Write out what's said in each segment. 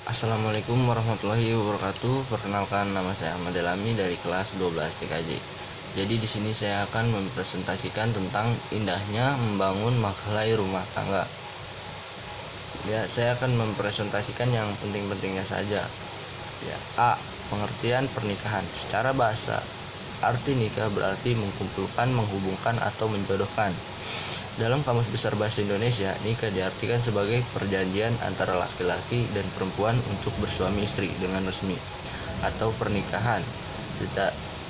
Assalamualaikum warahmatullahi wabarakatuh. Perkenalkan, nama saya Ahmad Delami dari kelas 12 TKJ. Jadi di sini saya akan mempresentasikan tentang indahnya membangun mahalai rumah tangga. Ya, saya akan mempresentasikan yang penting-pentingnya saja. Ya, A. Pengertian pernikahan. Secara bahasa, arti nikah berarti mengumpulkan, menghubungkan, atau menjodohkan. Dalam Kamus Besar Bahasa Indonesia, nikah diartikan sebagai perjanjian antara laki-laki dan perempuan untuk bersuami istri dengan resmi atau pernikahan.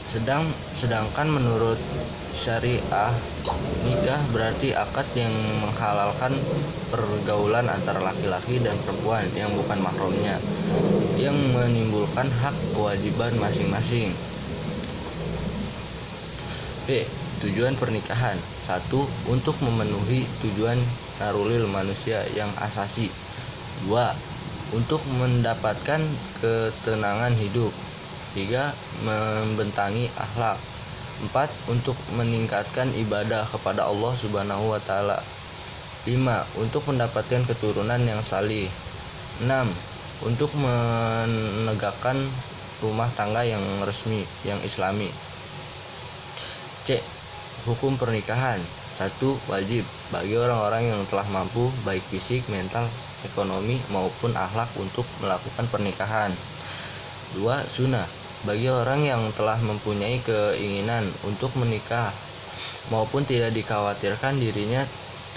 Sedangkan menurut syariah, nikah berarti akad yang menghalalkan pergaulan antara laki-laki dan perempuan yang bukan mahramnya, yang menimbulkan hak kewajiban masing-masing. B. Tujuan pernikahan. 1. Untuk memenuhi tujuan narulil manusia yang asasi. 2. Untuk mendapatkan ketenangan hidup. 3. Membentangi akhlak. 4. Untuk meningkatkan ibadah kepada Allah Subhanahu wa taala. 5. Untuk mendapatkan keturunan yang salih. 6. Untuk menegakkan rumah tangga yang resmi, yang islami. C. Hukum pernikahan. 1. Wajib bagi orang-orang yang telah mampu baik fisik, mental, ekonomi maupun akhlak untuk melakukan pernikahan. 2. Sunnah bagi orang yang telah mempunyai keinginan untuk menikah maupun tidak dikhawatirkan dirinya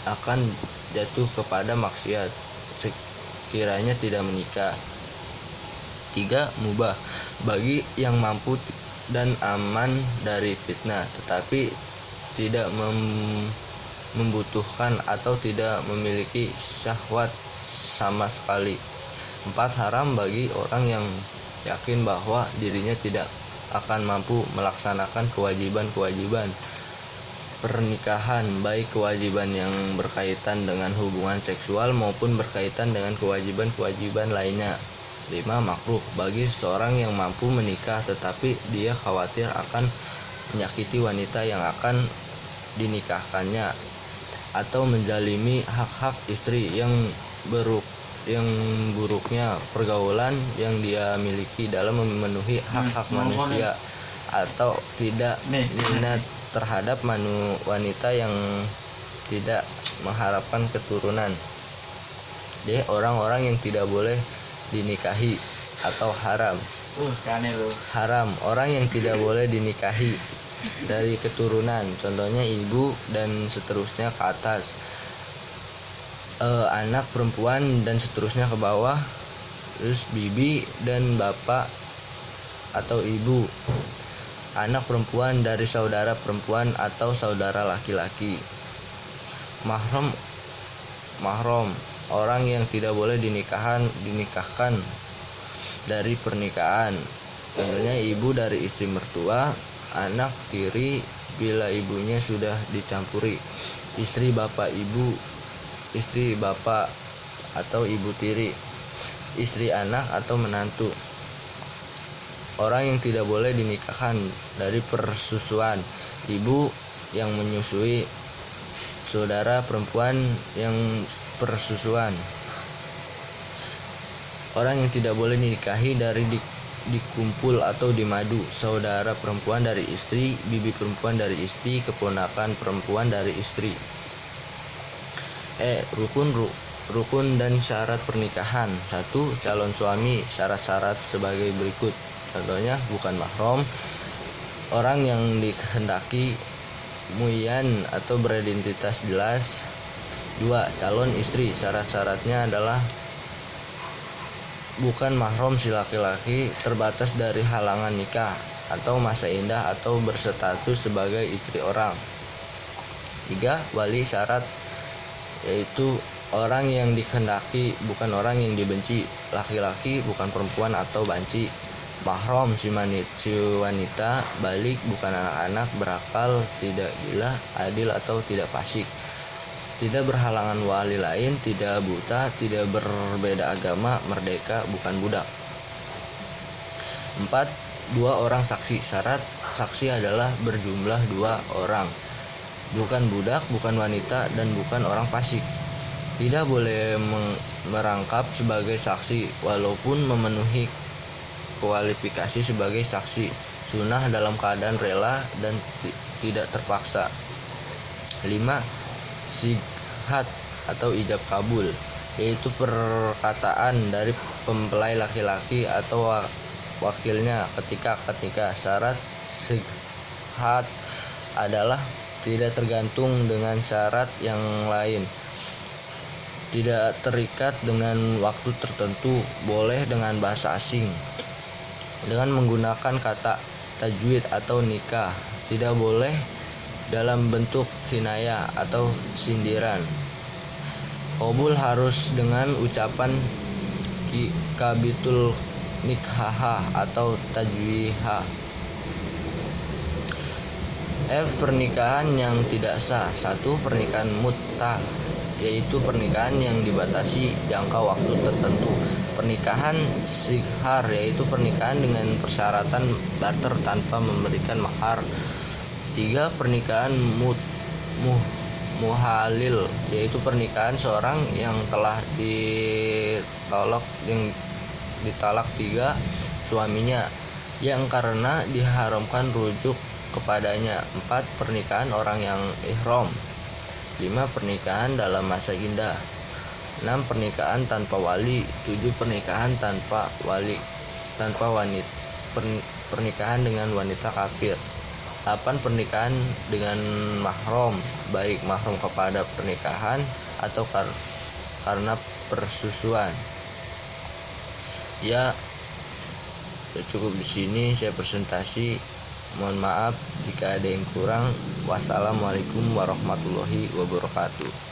akan jatuh kepada maksiat sekiranya tidak menikah. 3. Mubah bagi yang mampu dan aman dari fitnah tetapi tidak membutuhkan atau tidak memiliki syahwat sama sekali. 4. Haram bagi orang yang yakin bahwa dirinya tidak akan mampu melaksanakan kewajiban-kewajiban pernikahan, baik kewajiban yang berkaitan dengan hubungan seksual maupun berkaitan dengan kewajiban-kewajiban lainnya. 5. Makruh bagi seseorang yang mampu menikah tetapi dia khawatir akan menyakiti wanita yang akan dinikahkannya atau menzalimi hak-hak istri yang buruknya pergaulan yang dia miliki dalam memenuhi hak-hak manusia atau tidak minat terhadap wanita yang tidak mengharapkan keturunan. D. Orang-orang yang tidak boleh dinikahi atau haram. Haram orang yang tidak boleh dinikahi dari keturunan, contohnya ibu dan seterusnya ke atas, anak perempuan dan seterusnya ke bawah, terus bibi dan bapak atau ibu, anak perempuan dari saudara perempuan atau saudara laki-laki. Mahram orang yang tidak boleh dinikahkan dari pernikahan, contohnya ibu dari istri mertua, anak tiri bila ibunya sudah dicampuri, istri bapak ibu, istri bapak atau ibu tiri, istri anak atau menantu. Orang yang tidak boleh dinikahkan dari persusuan, ibu yang menyusui, saudara perempuan yang persusuan. Orang yang tidak boleh dinikahi dari dikumpul atau dimadu, saudara perempuan dari istri, bibi perempuan dari istri, keponakan perempuan dari istri. Rukun dan syarat pernikahan. 1. Calon suami. Syarat-syarat sebagai berikut, contohnya bukan mahram, orang yang dikehendaki muyan atau beridentitas jelas. 2. Calon istri. Syarat-syaratnya adalah bukan mahram si laki-laki, terbatas dari halangan nikah atau masa indah atau berstatus sebagai istri orang. 3. Wali syarat, yaitu orang yang dikehendaki bukan orang yang dibenci, laki-laki bukan perempuan atau banci. Mahram si wanita, balik bukan anak-anak, berakal, tidak gila, adil atau tidak fasik, tidak berhalangan wali lain, tidak buta, tidak berbeda agama, merdeka, bukan budak. 4. 2 orang saksi. Syarat saksi adalah berjumlah 2 orang, bukan budak, bukan wanita, dan bukan orang fasik. tidak boleh merangkap sebagai saksi walaupun memenuhi kualifikasi sebagai saksi sunnah dalam keadaan rela dan tidak terpaksa. 5. Sighat atau ijab kabul, yaitu perkataan dari mempelai laki-laki atau wakilnya ketika syarat sighat adalah tidak tergantung dengan syarat yang lain, tidak terikat dengan waktu tertentu, boleh dengan bahasa asing dengan menggunakan kata tajwid atau nikah, tidak boleh dalam bentuk kinayah atau sindiran. Qabul harus dengan ucapan kabitul nikhaha atau tajwiha. Pernikahan yang tidak sah. 1. Pernikahan mutta, yaitu pernikahan yang dibatasi jangka waktu tertentu. Pernikahan sighar, yaitu pernikahan dengan persyaratan barter tanpa memberikan mahar. 3. Pernikahan muhalil, yaitu pernikahan seorang yang telah ditalak 3 suaminya yang karena diharamkan rujuk kepadanya. 4. Pernikahan orang yang ihram. 5. Pernikahan dalam masa indah. 6. Pernikahan tanpa wali. 7. Pernikahan tanpa wanita. Pernikahan dengan wanita kafir. 8. Pernikahan dengan mahram, baik mahram kepada pernikahan atau karena persusuan. Ya, cukup di sini saya presentasi. Mohon maaf jika ada yang kurang. Wassalamualaikum warahmatullahi wabarakatuh.